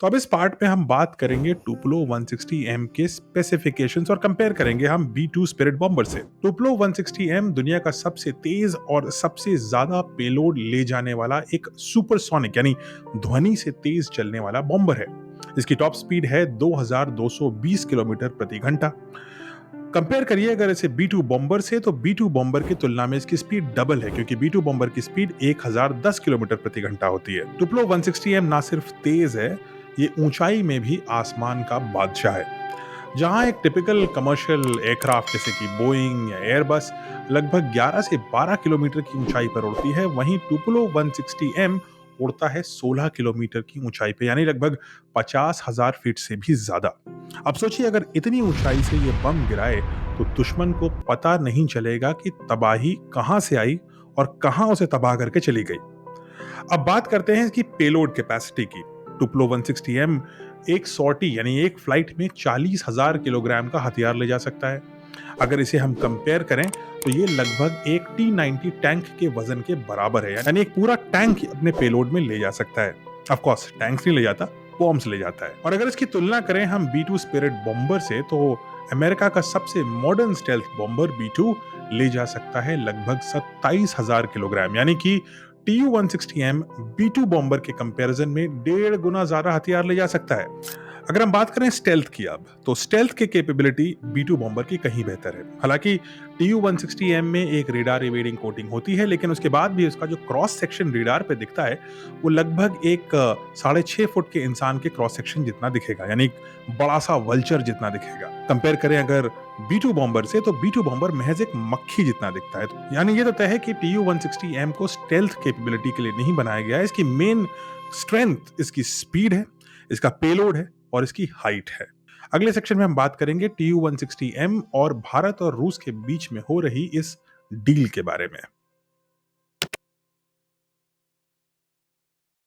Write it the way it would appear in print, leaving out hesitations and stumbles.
तो अब इस पार्ट में हम बात करेंगे टुपलो 160M के स्पेसिफिकेशंस और कंपेयर करेंगे हम B2 स्पिरिट बॉम्बर से। टुपलो 160M दुनिया का सबसे तेज और सबसे ज्यादा पेलोड ले जाने वाला एक सुपरसोनिक यानी ध्वनि से तेज चलने वाला बॉम्बर है। इसकी टॉप स्पीड है 2220 किलोमीटर प्रति घंटा। कंपेयर करिए अगर इसे B2 बॉम्बर से, तो B2 बॉम्बर की तुलना में इसकी स्पीड डबल है, क्योंकि B2 बॉम्बर की स्पीड 1010 किलोमीटर प्रति घंटा होती है। टुपलो 160M ना सिर्फ तेज है, ये ऊंचाई में भी आसमान का बादशाह है। जहां एक टिपिकल कमर्शियल एयरक्राफ्ट जैसे कि बोइंग या एयरबस लगभग 11 से 12 किलोमीटर की ऊंचाई पर उड़ती है, वहीं टुपलो 160M उड़ता है 16 किलोमीटर की ऊंचाई पे, यानी लगभग 50,000 फीट से भी ज्यादा। अब सोचिए, अगर इतनी ऊंचाई से ये बम गिराए तो दुश्मन को पता नहीं चलेगा कि तबाही कहां से आई और कहां उसे तबाह करके चली गई। अब बात करते हैं इसकी पेलोड कैपेसिटी की। टुपलो 160M एक सॉर्टी यानी एक फ्लाइट में 40,000 किलोग्राम का हथियार ले जा सकता है। अगर इसे हम कंपेयर करें तो ये लगभग एक T90 टैंक के वजन के बराबर है, यानी एक पूरा टैंक अपने पेलोड में ले जा सकता है। ऑफ कोर्स टैंक्स नहीं ले जाता, बॉम्ब्स ले जाता है। और अगर इसकी तुलना करें हम B2 स्पिरिट बॉम्बर से, तो अमेरिका का सबसे मॉडर्न स्टेल्थ बॉम्बर B2 ले जा सकता है लगभग 27,000 किलोग्राम, यानी कि TU-160M B2 बॉम्बर के कंपैरिजन में 1.5 गुना ज्यादा हथियार ले जा सकता है। अगर हम बात करें स्टेल्थ की अब, तो स्टेल्थ की कैपेबिलिटी B2 बॉम्बर की कहीं बेहतर है। हालांकि TU-160M में एक रेडार इवेडिंग कोटिंग होती है, लेकिन उसके बाद भी उसका जो क्रॉस सेक्शन रेडार पे दिखता है वो लगभग एक 6.5 फुट के इंसान के क्रॉस सेक्शन जितना दिखेगा, यानी एक बड़ा सा वल्चर जितना दिखेगा। कंपेयर करें अगर B2 बॉम्बर से, तो B2 बॉम्बर महज एक मक्खी जितना दिखता है। यानी ये तो तय है कि TU-160M को स्टेल्थ कैपेबिलिटी के लिए नहीं बनाया गया है। इसकी मेन स्ट्रेंथ इसकी स्पीड है, इसका पेलोड है और इसकी हाइट है। अगले सेक्शन में हम बात करेंगे TU-160M और भारत और रूस के बीच में हो रही इस डील के बारे में।